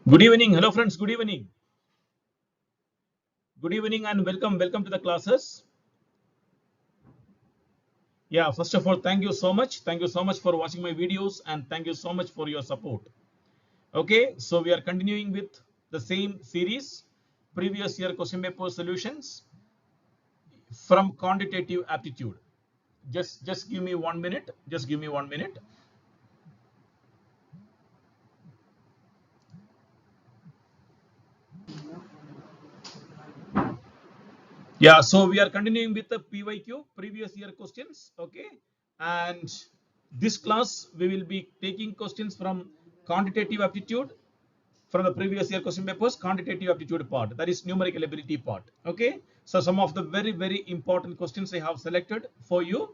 Good evening. Hello friends. Good evening. Good evening and welcome to the classes. Yeah, first of all, thank you so much. Thank you so much for watching my videos and thank you so much for your support. Okay, so we are continuing with the same series, previous year question paper solutions from quantitative aptitude. Just give me 1 minute. Just give me 1 minute. Yeah, so we are continuing with the PYQ, previous year questions. Okay, and this class we will be taking questions from quantitative aptitude from the previous year question papers, quantitative aptitude part, that is numerical ability part. Okay, so some of the very important questions I have selected for you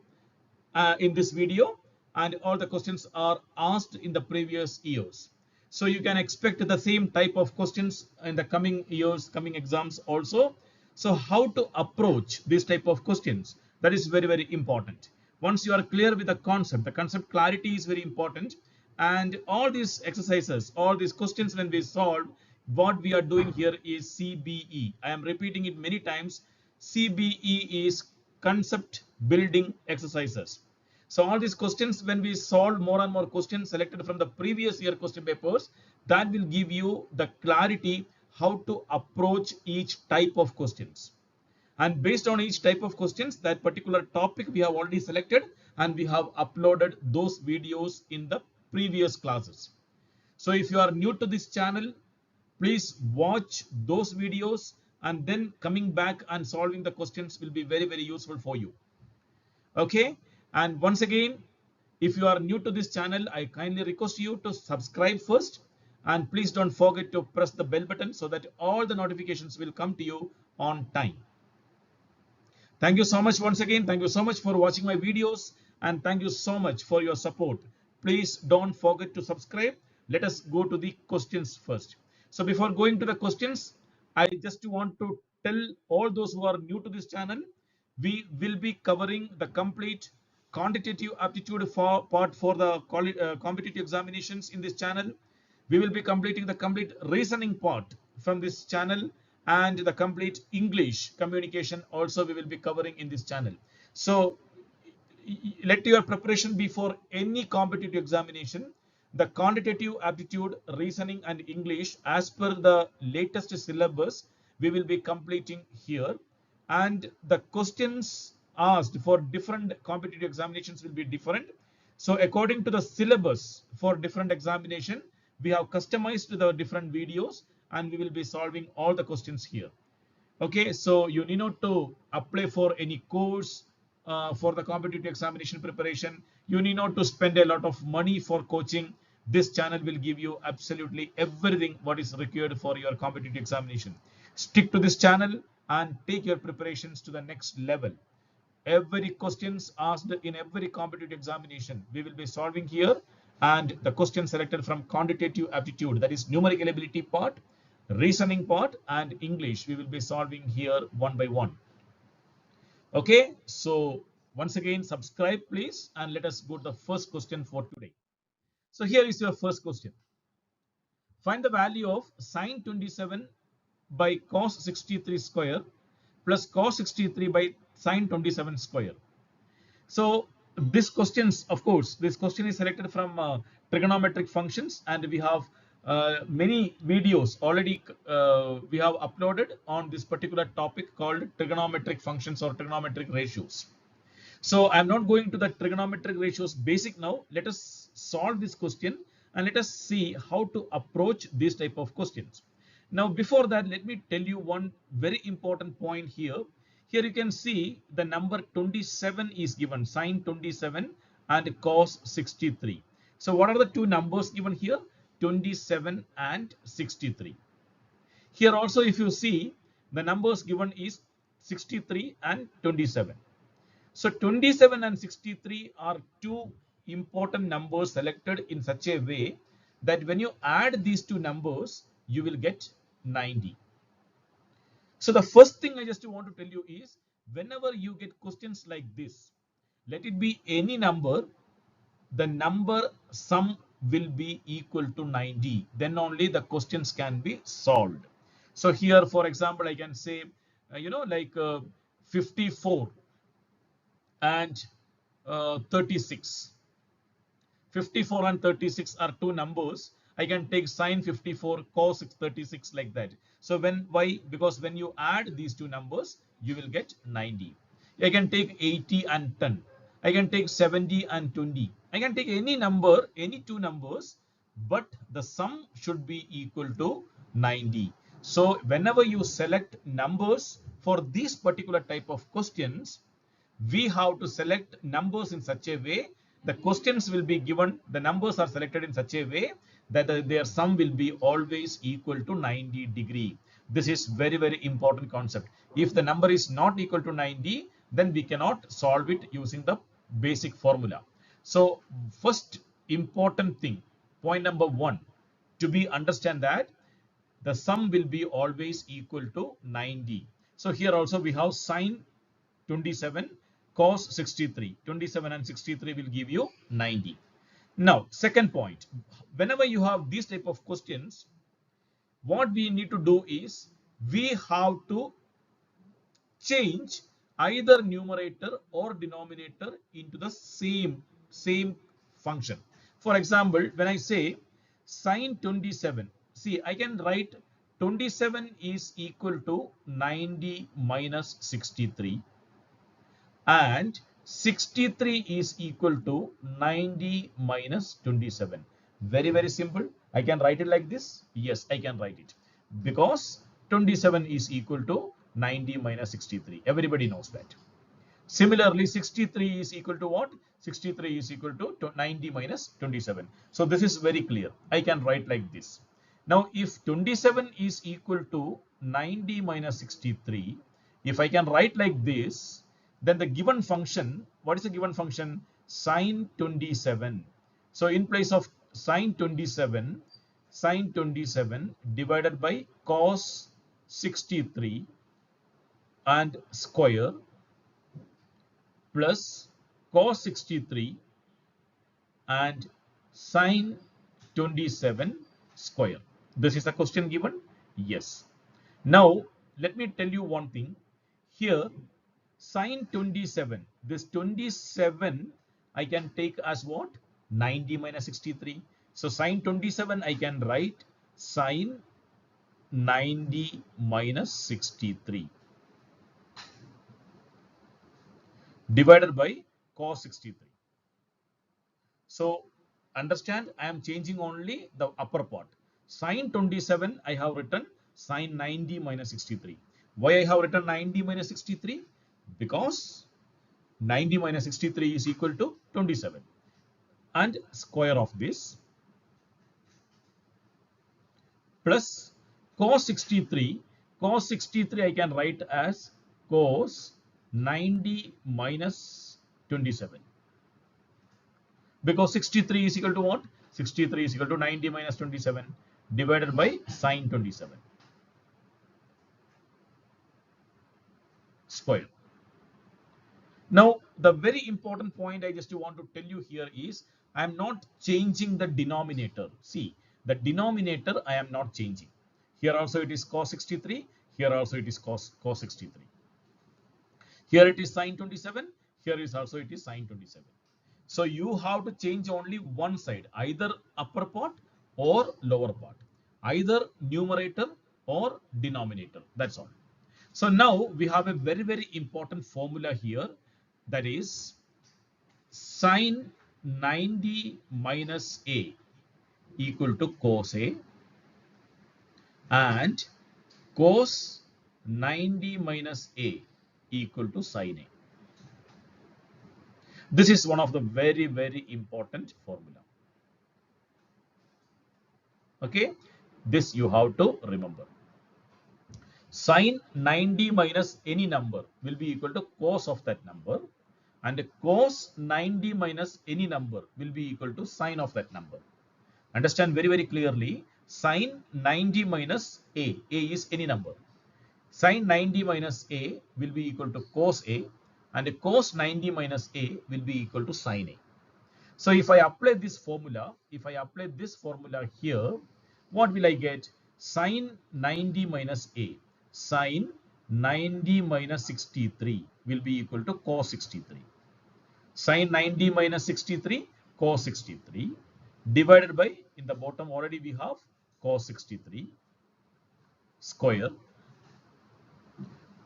in this video, and all the questions are asked in the previous years. So you can expect the same type of questions in the coming years, coming exams also. So how to approach this type of questions, that is very important. Once you are clear with the concept clarity is very important. And all these exercises, all these questions when we solve, what we are doing here is CBE. I am repeating it many times. CBE is concept building exercises. So all these questions, when we solve more and more questions selected from the previous year question papers, that will give you the clarity how to approach each type of questions. And based on each type of questions, that particular topic we have already selected and we have uploaded those videos in the previous classes. So if you are new to this channel, please watch those videos and then coming back and solving the questions will be very useful for you. Okay, and once again, if you are new to this channel, I kindly request you to subscribe first, and please don't forget to press the bell button so that all the notifications will come to you on time. Thank you so much once again. Thank you so much for watching my videos and thank you so much for your support. Please don't forget to subscribe. Let us go to the questions first. So before going to the questions, I just want to tell all those who are new to this channel, we will be covering the complete quantitative aptitude part for the competitive examinations in this channel. We will be completing the complete reasoning part from this channel, and the complete English communication also we will be covering in this channel. So let your preparation be for any competitive examination. The quantitative aptitude, reasoning and English as per the latest syllabus we will be completing here, and the questions asked for different competitive examinations will be different. So according to the syllabus for different examination, we have customized the different videos and we will be solving all the questions here. Okay, so you need not to apply for any course for the competitive examination preparation. You need not to spend a lot of money for coaching. This channel will give you absolutely everything what is required for your competitive examination. Stick to this channel and take your preparations to the next level. Every questions asked in every competitive examination we will be solving here, and the question selected from quantitative aptitude, that is numerical ability part, reasoning part and English, we will be solving here one by one. Okay, so once again subscribe please, and let us go to the first question for today. So here is your first question. Find the value of sine 27 by cos 63 square plus cos 63 by sine 27 square. So this questions, of course, this question is selected from trigonometric functions, and we have many videos already we have uploaded on this particular topic called trigonometric functions or trigonometric ratios. So I'm not going to the trigonometric ratios basic now. Let us solve this question and let us see how to approach this type of questions. Now, before that, let me tell you one very important point here. Here you can see the number 27 is given, sine 27 and cos 63. So what are the two numbers given here? 27 and 63. Here also, if you see, the numbers given is 63 and 27. So 27 and 63 are two important numbers selected in such a way that when you add these two numbers, you will get 90. So the first thing I just want to tell you is, whenever you get questions like this, let it be any number, the number sum will be equal to 90. Then only the questions can be solved. So here, for example, I can say, 54 and 36. 54 and 36 are two numbers. I can take sine 54 cos 36 like that. So why? Because when you add these two numbers, you will get 90. I can take 80 and 10. I can take 70 and 20. I can take any number, any two numbers, but the sum should be equal to 90. So whenever you select numbers for these particular type of questions, we have to select numbers in such a way the questions will be given, the numbers are selected in such a way that their sum will be always equal to 90 degree. This is very, very important concept. If the number is not equal to 90, then we cannot solve it using the basic formula. So first important thing, point number one, to be understand that the sum will be always equal to 90. So here also we have sine 27 cos 63. 27 and 63 will give you 90. Now, second point, whenever you have these type of questions, what we need to do is we have to change either numerator or denominator into the same function. For example, when I say sine 27, see, I can write 27 is equal to 90 minus 63 and 63 is equal to 90 minus 27. Very, very simple. I can write it like this. Yes, I can write it because 27 is equal to 90 minus 63. Everybody knows that. Similarly, 63 is equal to what? 63 is equal to 90 minus 27. So this is very clear. I can write like this. Now, if 27 is equal to 90 minus 63, if I can write like this, then the given function, what is the given function? Sine 27. So in place of sine 27 divided by cos 63 and square plus cos 63 and sine 27 square. This is the question given? Yes. Now, let me tell you one thing. Here, sine 27, this 27 I can take as what? 90 minus 63. So, sine 27 I can write sine 90 minus 63 divided by cos 63. So understand, I am changing only the upper part. Sine 27 I have written sine 90 minus 63. Why I have written 90 minus 63? Because 90 minus 63 is equal to 27 and square of this plus cos 63. Cos 63 I can write as cos 90 minus 27. Because 63 is equal to what? 63 is equal to 90 minus 27 divided by sine 27 square. Now, the very important point I just want to tell you here is I am not changing the denominator. See, the denominator I am not changing. Here also it is cos 63. Here also it is cos 63. Here it is sine 27. Here is also it is sine 27. So you have to change only one side, either upper part or lower part, either numerator or denominator. That's all. So now we have a very, very important formula here, that is sine 90 minus a equal to cos a and cos 90 minus a equal to sine a. This is one of the very, very important formula. Okay, this you have to remember. Sine 90 minus any number will be equal to cos of that number, and cos 90 minus any number will be equal to sine of that number. Understand very, very clearly. Sine 90 minus a is any number. Sine 90 minus a will be equal to cos a, and cos 90 minus a will be equal to sine a. So if I apply this formula, here, what will I get? Sine 90 minus A. Sine 90 minus 63 will be equal to cos 63. Sine 90 minus 63, cos 63, divided by, in the bottom already we have cos 63 square,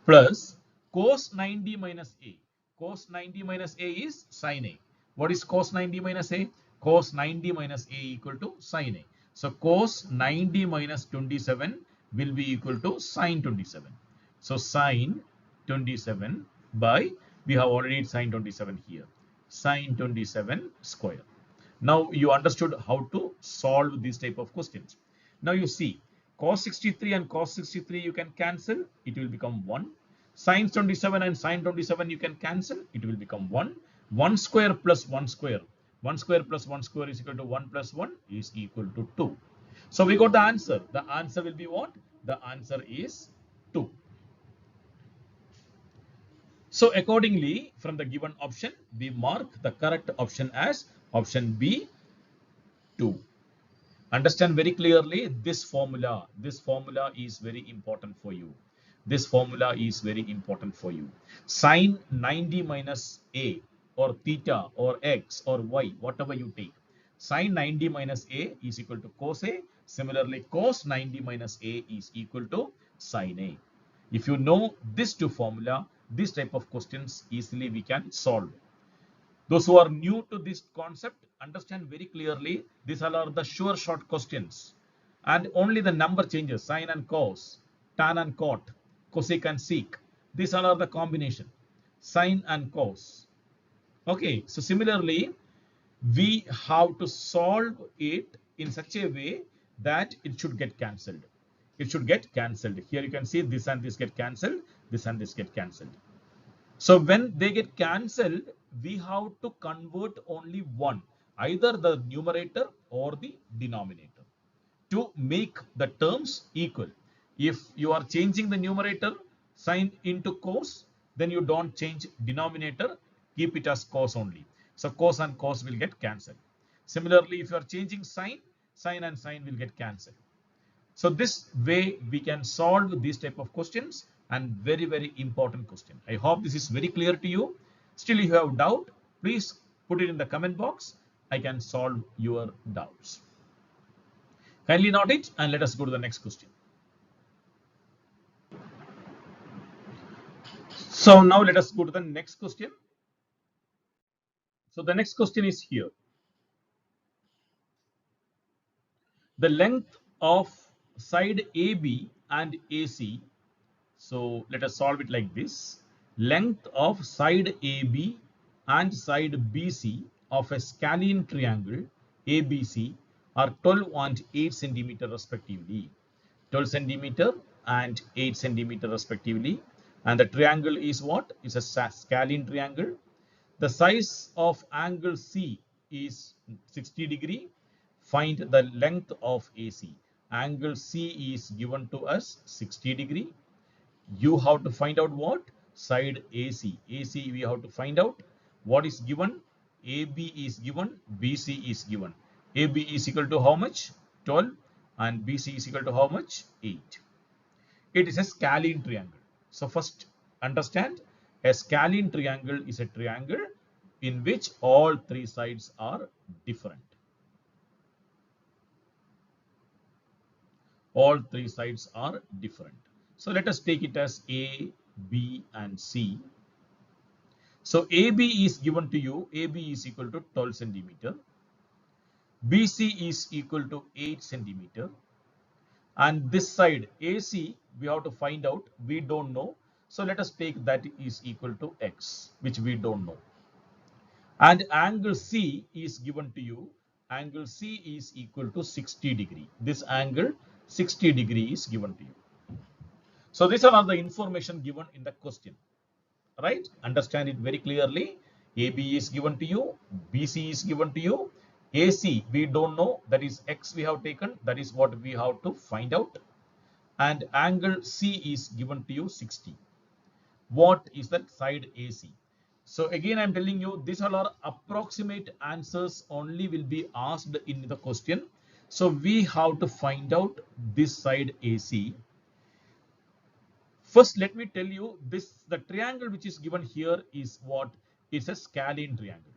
plus cos 90 minus A. Cos 90 minus A is sin A. What is cos 90 minus A? Cos 90 minus A equal to sin A. So cos 90 minus 27 will be equal to sin 27. So sin 27 by, we have already sin 27 here, sin 27 square. Now you understood how to solve this type of questions. Now you see cos 63 and cos 63 you can cancel, it will become 1. Sin 27 and sin 27 you can cancel, it will become 1. 1 square plus 1 square. 1 square plus 1 square is equal to 1 plus 1 is equal to 2. So we got the answer. The answer will be what? The answer is 2. So accordingly, from the given option, we mark the correct option as option B, 2. Understand very clearly this formula. This formula is very important for you. This formula is very important for you. Sine 90 minus A or theta or X or Y, whatever you take. Sine 90 minus A is equal to cos A. Similarly, cos 90 minus A is equal to sin A. If you know this two formula, this type of questions easily we can solve. Those who are new to this concept, understand very clearly, these are the sure short questions. And only the number changes, sine and cos, tan and cot, cosec and sec. These are the combination, sine and cos. Okay, so similarly, we have to solve it in such a way that it should get cancelled. It should get cancelled. Here you can see this and this get cancelled, this and this get cancelled. So when they get cancelled, we have to convert only one, either the numerator or the denominator, to make the terms equal. If you are changing the numerator sine into cos, then you don't change denominator, keep it as cos only. So cos and cos will get cancelled. Similarly, if you are changing sine, sine and sine will get cancelled. So this way we can solve these type of questions, and very important question. I hope this is very clear to you. Still, if you have doubt, please put it in the comment box. I can solve your doubts. Kindly note it and let us go to the next question. So now let us go to the next question. So the next question is here. The length of side AB and AC. So let us solve it like this. Length of side AB and side BC of a scalene triangle ABC are 12 and 8 centimeter respectively. 12 centimeter and 8 centimeter respectively. And the triangle is what? Is a scalene triangle. The size of angle C is 60 degree. Find the length of AC. Angle C is given to us 60 degree. You have to find out what? Side AC. AC we have to find out. What is given? AB is given, BC is given. AB is equal to how much? 12, and BC is equal to how much? 8. It is a scalene triangle. So first understand, a scalene triangle is a triangle in which all three sides are different. All three sides are different. So let us take it as A, B and C. So AB is given to you. AB is equal to 12 centimeter. BC is equal to 8 centimeter. And this side AC we have to find out. We don't know. So let us take that is equal to X, which we don't know. And angle C is given to you. Angle C is equal to 60 degree. This angle 60 degree is given to you. So these are all the information given in the question. Right? Understand it very clearly. AB is given to you. BC is given to you. AC we don't know. That is X we have taken. That is what we have to find out. And angle C is given to you 60. What is that side AC? So again, I'm telling you, these all are approximate answers only will be asked in the question. So we have to find out this side AC. First, let me tell you this, the triangle which is given here is what is a scalene triangle.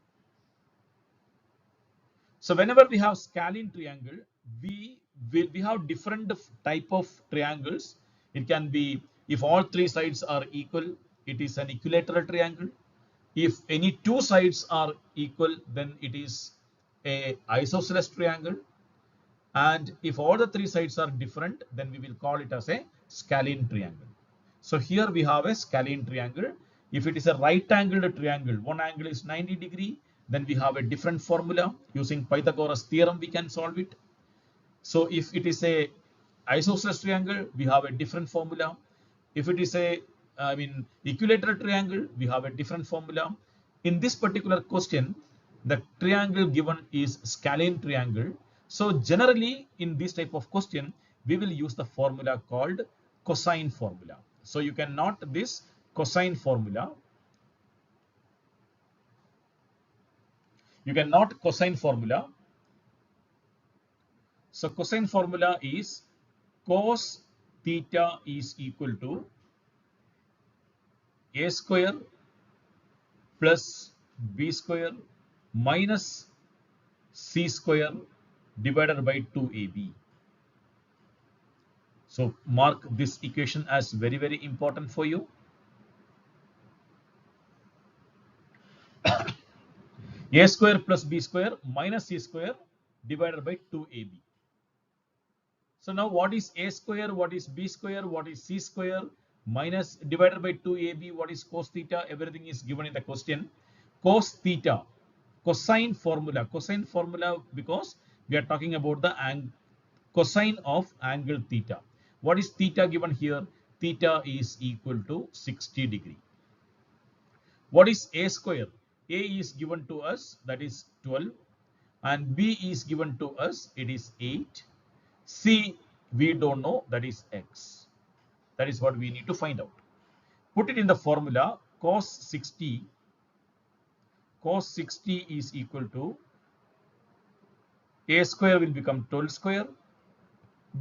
So whenever we have scalene triangle, we have different type of triangles. It can be, if all three sides are equal, it is an equilateral triangle. If any two sides are equal, then it is a isosceles triangle. And if all the three sides are different, then we will call it as a scalene triangle. So here we have a scalene triangle. If it is a right angled triangle, one angle is 90°, then we have a different formula. Using Pythagoras theorem, we can solve it. So if it is a isosceles triangle, we have a different formula. If it is a, equilateral triangle, we have a different formula. In this particular question, the triangle given is scalene triangle. So generally, in this type of question, we will use the formula called cosine formula. So you can note this cosine formula. You can note cosine formula. So cosine formula is cos theta is equal to a square plus b square minus c square divided by 2ab. So mark this equation as very, very important for you. A square plus b square minus c square divided by 2ab. So now what is a square, what is b square, what is c square, minus divided by 2ab, what is cos theta, everything is given in the question. Cos theta, cosine formula because we are talking about the cosine of angle theta. What is theta given here? Theta is equal to 60°. What is a square? A is given to us, that is 12, and b is given to us, it is 8. C we don't know, that is x. That is what we need to find out. Put it in the formula. Cos 60 is equal to a square will become 12 square,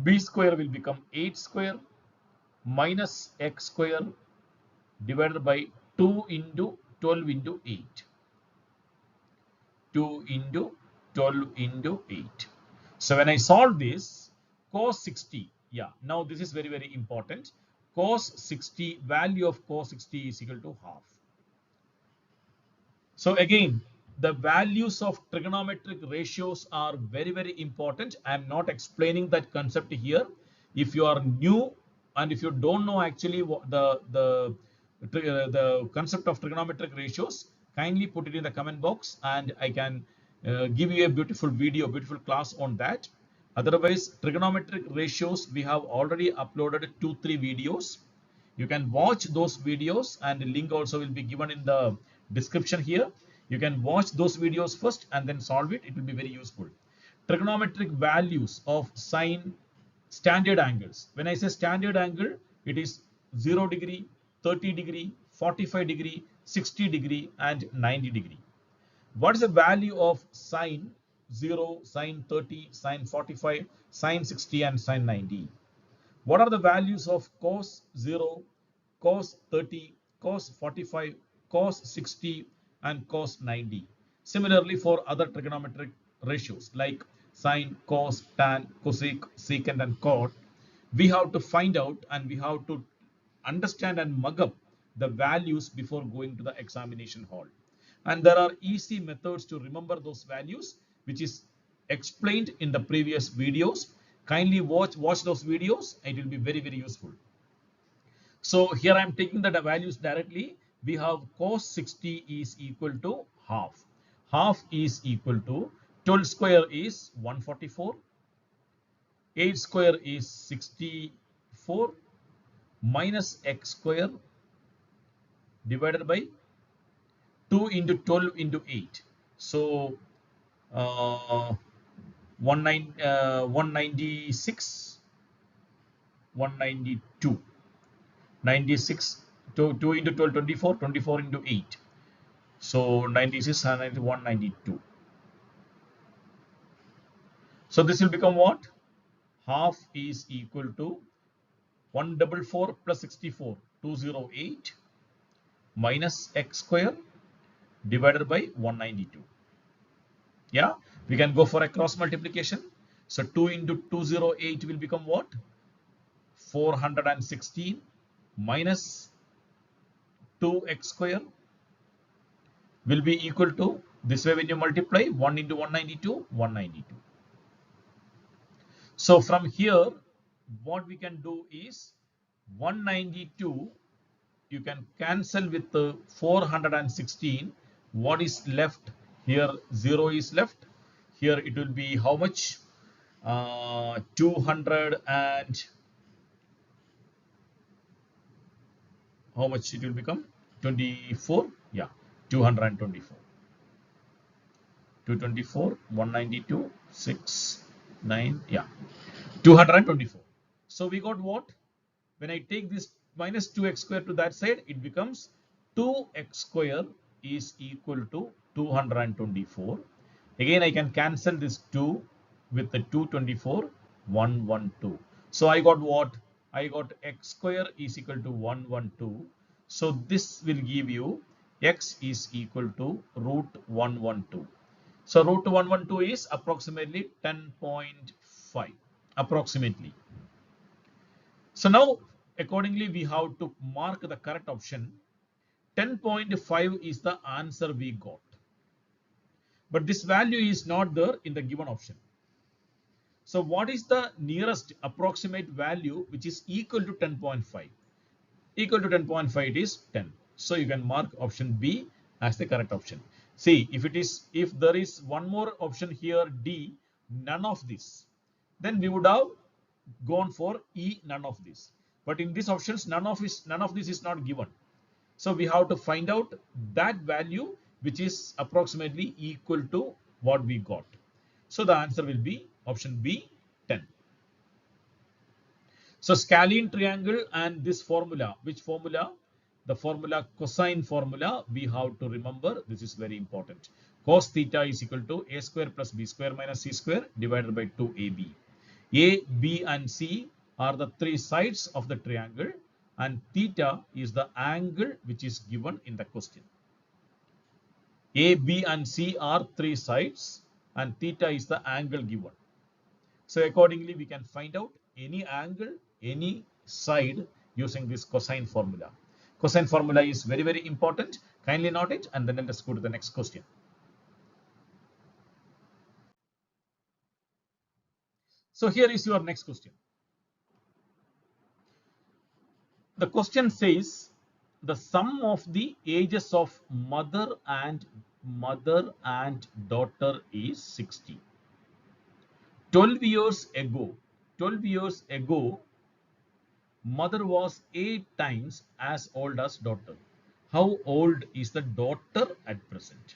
b square will become 8 square minus x square divided by 2 into 12 into 8. 2 into 12 into 8. So when I solve this, cos 60, yeah, now this is very, very important. Cos 60, value of cos 60 is equal to half. So again, the values of trigonometric ratios are very, very important. I am not explaining that concept here. If you are new and if you don't know actually what the concept of trigonometric ratios, kindly put it in the comment box and I can give you a beautiful video, beautiful class on that. Otherwise, trigonometric ratios, we have already uploaded 2-3 videos. You can watch those videos and the link also will be given in the description here. You can watch those videos first and then solve it. It will be very useful. Trigonometric values of sine standard angles. When I say standard angle, it is 0°, 30°, 45°, 60° and 90°. What is the value of sine 0, sine 30, sine 45, sine 60 and sine 90? What are the values of cos 0, cos 30, cos 45, cos 60 and cos 90? Similarly for other trigonometric ratios like sine, cos, tan, cosec, secant and cot, we have to find out and we have to understand and mug up the values before going to the examination hall. And there are easy methods to remember those values, which is explained in the previous videos. Kindly watch those videos. It will be very, very useful. So here I am taking the values directly. We have cos 60 is equal to half. Half is equal to 12 square is 144. 8 square is 64 minus x square divided by 2 into 12 into 8. So 196, 192, 96, 2 into 12, 24, 24 into 8. So 96, 191, 92. So this will become what? Half is equal to 144 plus 64, 208 minus x square divided by 192. Yeah, we can go for a cross multiplication. So 2 into 208 will become what? 416 minus 2x square will be equal to, this way when you multiply 1 into 192, 192. So from here, what we can do is 192, you can cancel with the 416. What is left here? 0 is left. Here it will be how much? 200 and how much it will become? 24. Yeah, 224. 224, 192, 6, 9. Yeah, 224. So we got what? When I take this minus 2x square to that side, it becomes 2x square is equal to 224. Again, I can cancel this 2 with the 224, 112. So I got what? I got x square is equal to 112. So this will give you x is equal to root 112. So root 112 is approximately 10.5, approximately. So now, accordingly, we have to mark the correct option. 10.5 is the answer we got. But this value is not there in the given option. So what is the nearest approximate value which is equal to 10.5? Equal to 10.5, it is 10. So you can mark option B as the correct option. See, if there is one more option here, D, none of this, then we would have gone for E, none of this. But in these options, none of this is not given. So we have to find out that value which is approximately equal to what we got. So the answer will be option B, 10. So scalene triangle and this formula, which formula? The formula cosine formula we have to remember. This is very important. Cos theta is equal to a square plus b square minus c square divided by 2ab. A, B and C are the three sides of the triangle and theta is the angle which is given in the question. A, B and C are three sides and theta is the angle given. So accordingly, we can find out any angle, any side using this cosine formula. Cosine formula is very, very important. Kindly note it and then let's go to the next question. So here is your next question. The question says the sum of the ages of mother and daughter is 60. 12 years ago, 12 years ago, mother was 8 times as old as daughter. How old is the daughter at present?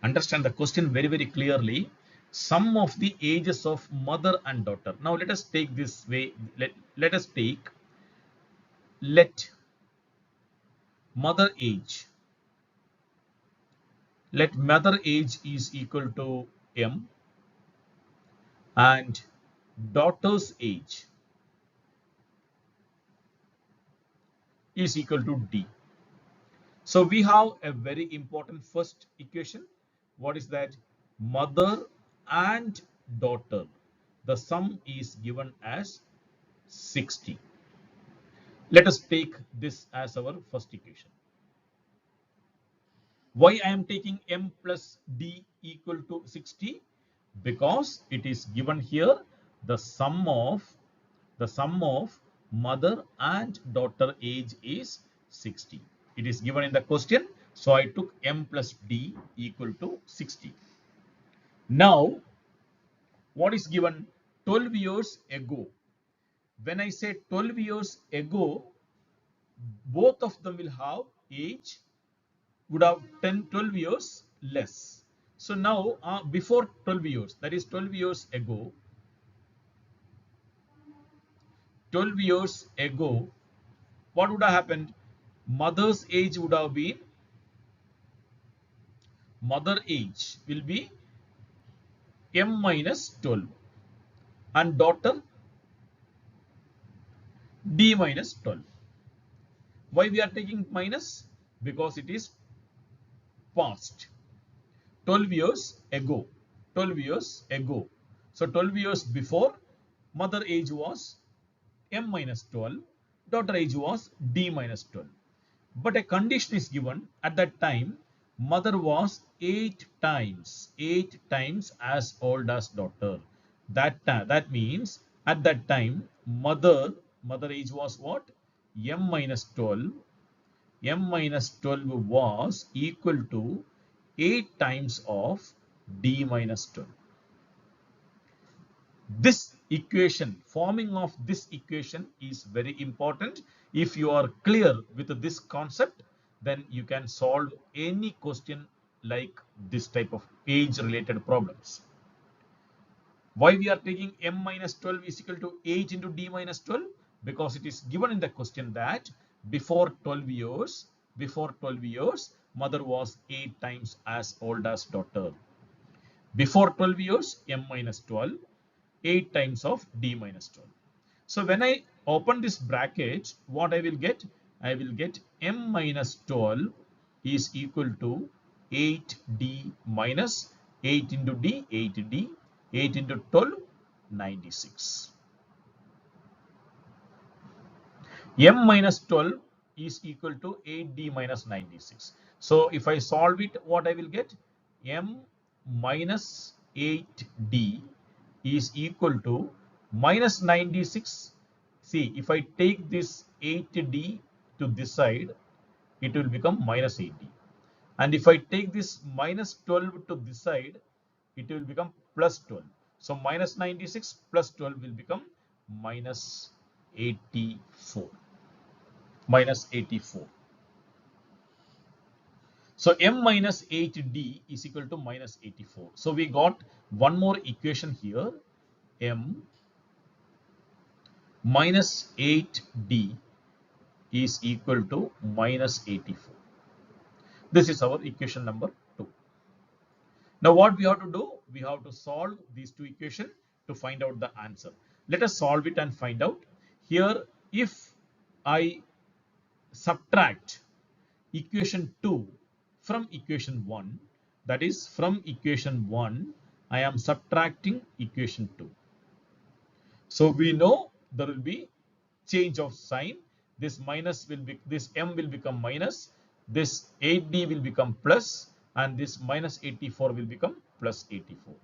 Understand the question very, very clearly. Sum of the ages of mother and daughter. Now let us take this way. Let us take, let mother age. Let mother age is equal to M and daughter's age is equal to D. So we have a very important first equation. What is that? Mother and daughter. The sum is given as 60. Let us take this as our first equation. Why I am taking M plus D equal to 60? Because it is given here the sum of mother and daughter age is 60. It is given in the question. So I took M plus D equal to 60. Now, what is given? 12 years ago. When I say 12 years ago, both of them will have age would have 12 years less. So now before 12 years, that is 12 years ago, 12 years ago, what would have happened? Mother's age would have been mother age will be m minus 12 and daughter d minus 12. Why we are taking minus? Because it is past. 12 years ago. 12 years ago. So 12 years before, mother age was m minus 12, daughter age was d minus 12. But a condition is given at that time, mother was 8 times as old as daughter. That means at that time, mother age was what? M minus 12. M minus 12 was equal to 8 times of d minus 12. This equation, forming of this equation is very important. If you are clear with this concept, then you can solve any question like this type of age related problems. Why we are taking m minus 12 is equal to 8 into d minus 12? Because it is given in the question that before 12 years, mother was 8 times as old as daughter. Before 12 years, m minus 12, 8 times of d minus 12. So when I open this bracket, what I will get? I will get m minus 12 is equal to 8d minus 8 into d, 8d, 8 into 12, 96. M minus 12 is equal to 8d minus 96. So if I solve it, what I will get? M minus 8d is equal to minus 96. See, if I take this 8d to this side, it will become minus 8d. And if I take this minus 12 to this side, it will become plus 12. So minus 96 plus 12 will become minus 84. Minus 84. So m minus 8d is equal to minus 84. So we got one more equation here. M minus 8d is equal to minus 84. This is our equation number 2. Now what we have to do? We have to solve these two equations to find out the answer. Let us solve it and find out. Here, if I subtract equation 2 from equation 1, that is from equation 1, I am subtracting equation 2. So we know there will be change of sign. This minus will be, this m will become minus, this 8d will become plus, and this minus 84 will become plus 84.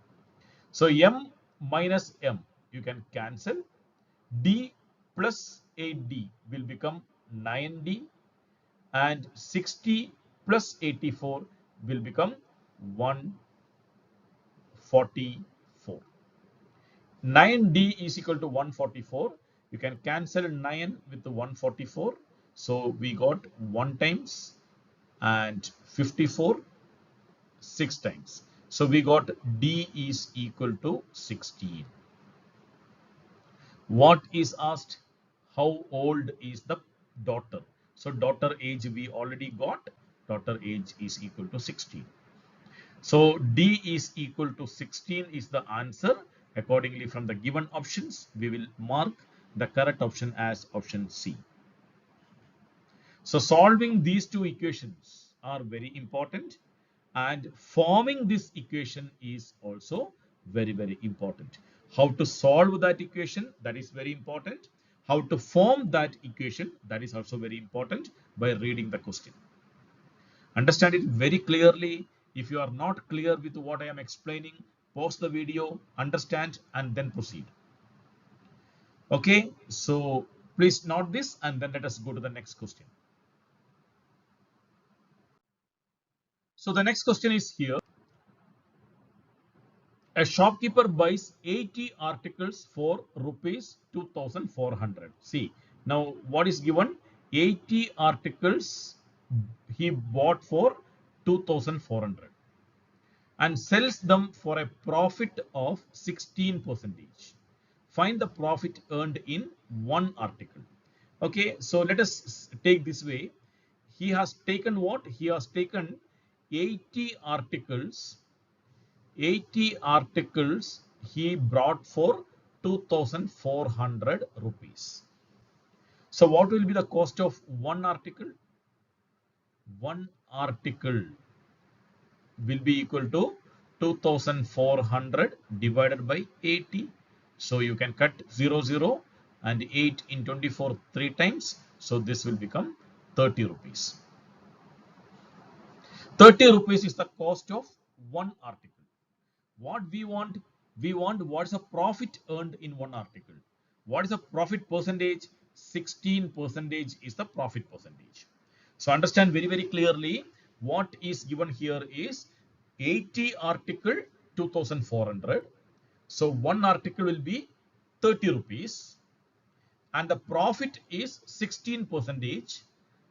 So m minus m you can cancel. D plus 8d will become 9d, and 60 plus 84 will become 144. 9d is equal to 144. You can cancel 9 with the 144. So we got 1 times and 54 6 times. So we got d is equal to 16. What is asked? How old is the daughter? So daughter age we already got. Daughter age is equal to 16. So D is equal to 16 is the answer. Accordingly, from the given options, we will mark the correct option as option C. So solving these two equations are very important, and forming this equation is also very, very important. How to solve that equation, that is very important. How to form that equation, that is also very important by reading the question. Understand it very clearly. If you are not clear with what I am explaining, pause the video, understand, and then proceed. Okay, so please note this, and then let us go to the next question. So the next question is here. A shopkeeper buys 80 articles for rupees 2,400. See, now what is given? 80 articles he bought for 2,400 and sells them for a profit of 16%. Find the profit earned in one article. Okay, so let us take this way. He has taken what? He has taken 80 articles, 80 articles he brought for 2,400 rupees. So what will be the cost of one article? One article will be equal to 2,400 divided by 80. So you can cut 0, 0 and 8 in 24 3 times. So this will become 30 rupees. 30 rupees is the cost of one article. What we want what is the profit earned in one article. What is the profit percentage? 16 percentage is the profit percentage. So understand very clearly what is given here is 80 article 2,400. So one article will be 30 rupees and the profit is 16 percentage.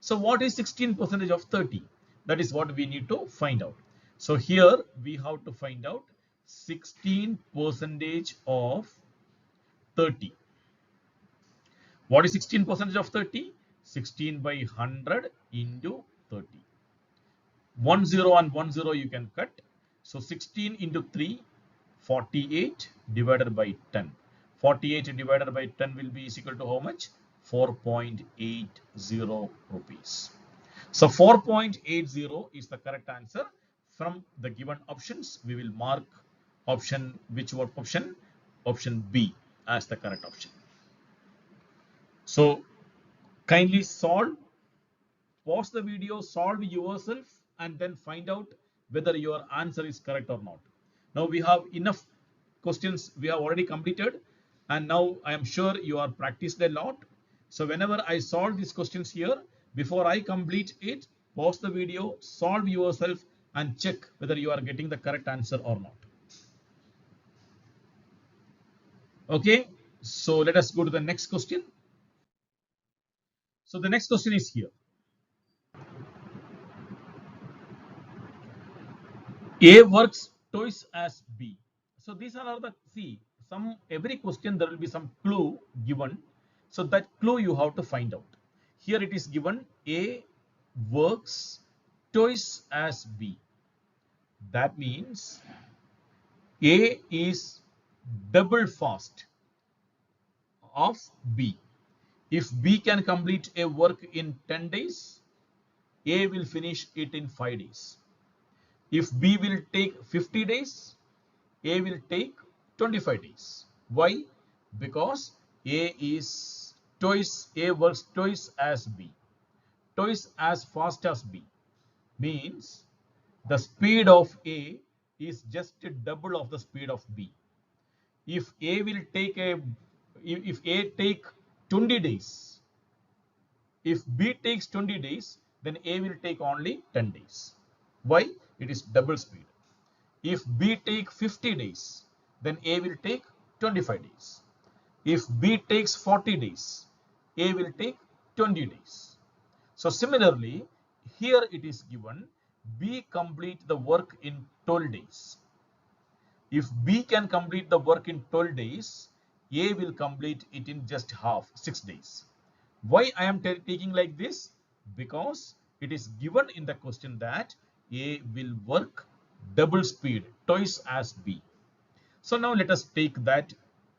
So what is 16 percentage of 30? That is what we need to find out. So here we have to find out 16 percentage of 30. What is 16 percentage of 30? 16 by 100 into 30. 10 and 10 you can cut. So 16 into 3, 48 divided by 10. 48 divided by 10 will be equal to how much? 4.80 rupees. So 4.80 is the correct answer. From the given options, we will mark option, which what option? Option B as the correct option. So kindly solve, pause the video, solve yourself and then find out whether your answer is correct or not. Now we have enough questions we have already completed and now I am sure you are practiced a lot. So whenever I solve these questions here, before I complete it, pause the video, solve yourself and check whether you are getting the correct answer or not. Okay, so let us go to the next question. So the next question is here. A works twice as B. So these are all the, see, some every question there will be some clue given. So that clue you have to find out. Here it is given A works twice as B. That means A is double fast of B. If B can complete a work in 10 days, A will finish it in 5 days. If B will take 50 days, A will take 25 days. Why? Because A works twice as B. Twice as fast as B means the speed of A is just double of the speed of B. If A will take if A take 20 days, if B takes 20 days, then A will take only 10 days. Why? It is double speed. If B take 50 days, then A will take 25 days. If B takes 40 days, A will take 20 days. So similarly, here it is given B complete the work in 12 days. If B can complete the work in 12 days, A will complete it in just half, 6 days. Why I am taking like this? Because it is given in the question that A will work double speed, twice as B. So now let us take that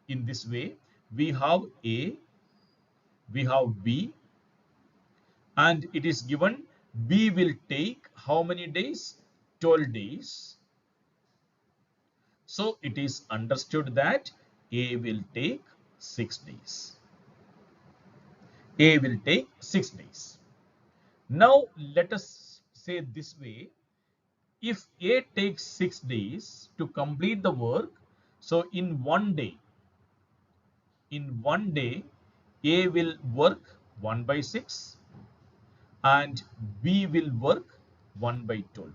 in this way. We have A, we have B, and it is given B will take how many days? 12 days. So it is understood that A will take 6 days. A will take 6 days. Now let us say this way. If A takes 6 days to complete the work, so in one day, A will work 1 by 6 and B will work 1 by 12.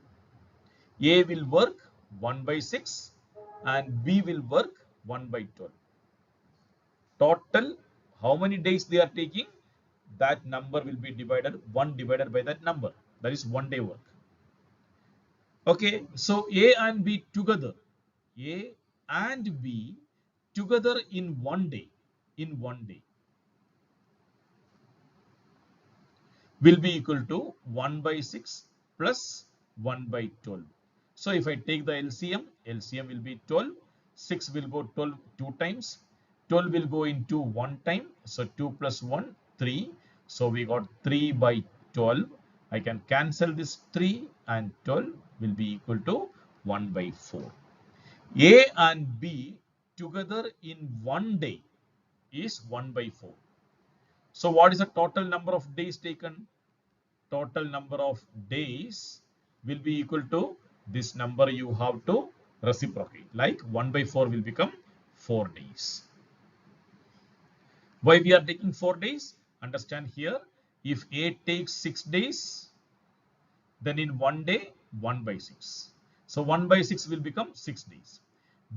A will work 1 by 6 and B will work 1 by 12. Total, how many days they are taking? That number will be divided, 1 divided by that number. That is 1 day work. Okay, so A and B together, A and B together in one day, will be equal to 1 by 6 plus 1 by 12. So if I take the LCM, LCM will be 12. 6 will go 12 two times. 12 will go into one time. So 2 plus 1, 3. So we got 3 by 12. I can cancel this 3 and 12 will be equal to 1 by 4. A and B together in one day is 1 by 4. So what is the total number of days taken? Total number of days will be equal to this number you have to reciprocate. Like 1 by 4 will become 4 days. Why we are taking 4 days? Understand here, if A takes 6 days, then in one day 1 by 6. So 1 by 6 will become 6 days.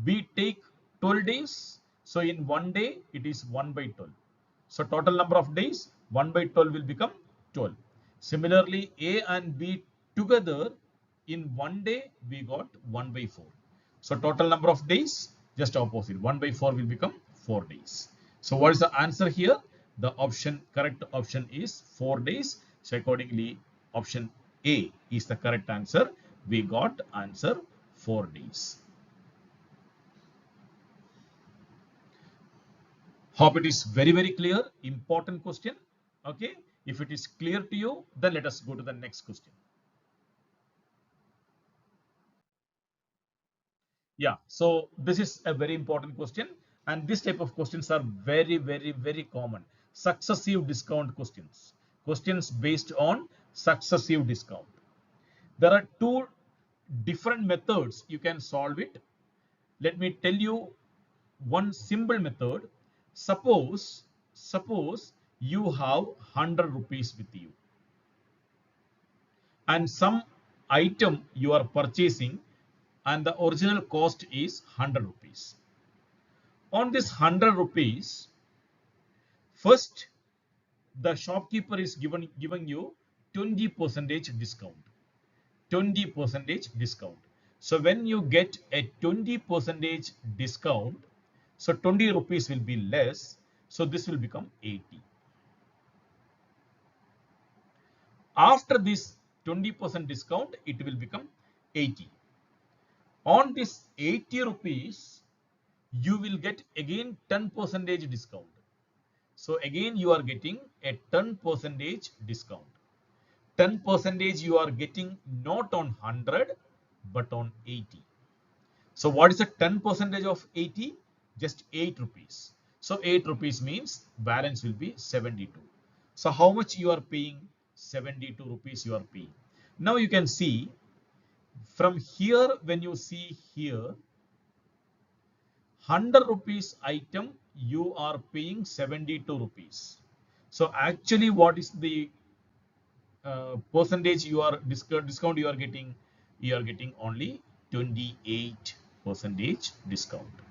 B take 12 days. So in one day it is 1 by 12. So total number of days 1 by 12 will become 12. Similarly, A and B together in one day we got 1 by 4. So total number of days just opposite, 1 by 4 will become 4 days. So what is the answer here? The correct option is 4 days. So accordingly option A is the correct answer. We got answer 4 days. Hope it is very clear. Important question. Okay. If it is clear to you, then let us go to the next question. Yeah. So this is a very important question. And this type of questions are very common. Successive discount questions. Questions based on successive discount. There are two different methods you can solve it. Let me tell you one simple method. Suppose you have 100 rupees with you and some item you are purchasing and the original cost is 100 rupees. On this 100 rupees, first the shopkeeper is giving you 20% discount. 20% discount. So when you get a 20% discount, so 20 rupees will be less. So this will become 80. After this 20% discount, it will become 80. On this 80 rupees, you will get again 10% discount. So again you are getting a 10% discount. 10% you are getting not on 100 but on 80. So what is the 10% of 80? Just 8 rupees. So 8 rupees means balance will be 72. So how much you are paying? 72 rupees you are paying. Now you can see from here, when you see here 100 rupees item, you are paying 72 rupees. So actually what is the percentage you are discount you are getting? You are getting only 28% discount.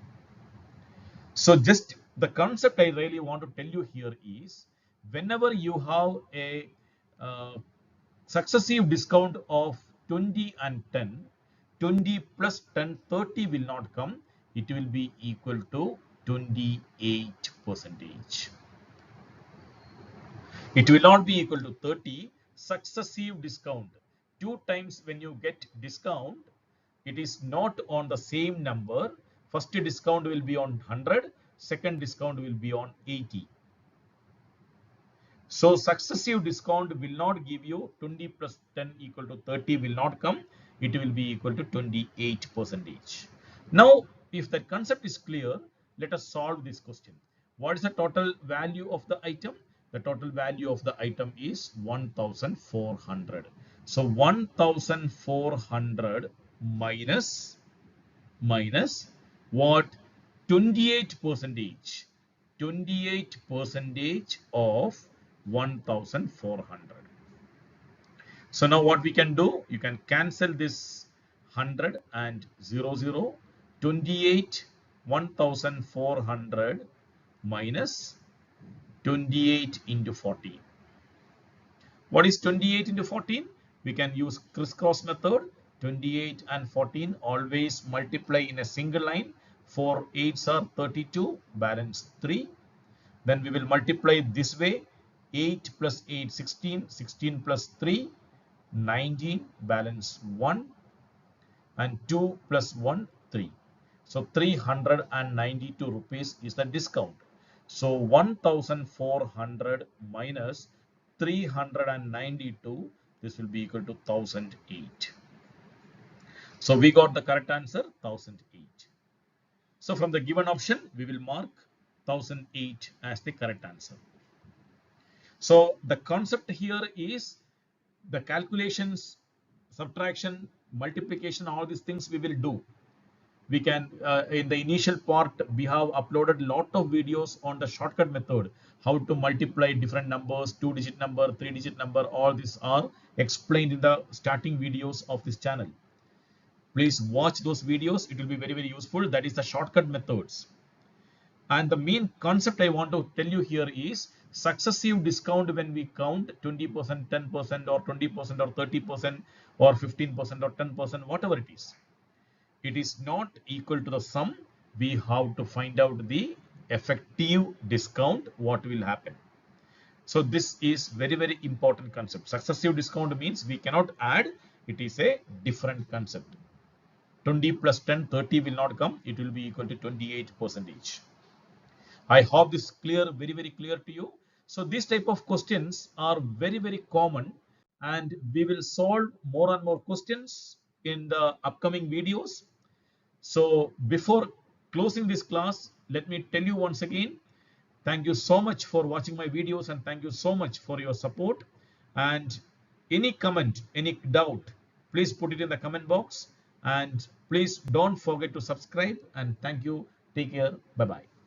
So just the concept I really want to tell you here is, whenever you have a successive discount of 20 and 10, 20 plus 10, 30 will not come. It will be equal to 28%. It will not be equal to 30. Successive discount. 2 times when you get discount, it is not on the same number. First discount will be on 100. Second discount will be on 80. So successive discount will not give you 20 plus 10 equal to 30 will not come. It will be equal to 28%. Now, if that concept is clear, let us solve this question. What is the total value of the item? The total value of the item is 1400. So 1400 minus what? 28%. 28% of 1400. So now what we can do, you can cancel this 100 and 00. 28 1400 minus 28 into 14. What is 28 into 14? We can use crisscross method. 28 and 14 always multiply in a single line. 4 8s are 32, balance 3. Then we will multiply this way. 8 plus 8, 16, 16 plus 3, 19 balance 1 and 2 plus 1 3. So 392 rupees is the discount. So 1400 minus 392, this will be equal to 1008. So we got the correct answer 1008. So from the given option we will mark 1008 as the correct answer. So the concept here is the calculations, subtraction, multiplication, all these things we will do. We can in the initial part we have uploaded lot of videos on the shortcut method, how to multiply different numbers, 2-digit number, 3-digit number, all these are explained in the starting videos of this channel. Please watch those videos, it will be very useful. That is the shortcut methods. And the main concept I want to tell you here is successive discount when we count 20%, 10% or 20% or 30% or 15% or 10%, whatever it is. It is not equal to the sum. We have to find out the effective discount, what will happen. So this is very important concept. Successive discount means we cannot add. It is a different concept. 20 plus 10, 30 will not come. It will be equal to 28%. I hope this clear, very clear to you. So these type of questions are very common, and we will solve more and more questions in the upcoming videos. So before closing this class, let me tell you once again, thank you so much for watching my videos and thank you so much for your support. And any comment, any doubt, please put it in the comment box, and please don't forget to subscribe, and thank you. Take care. Bye bye.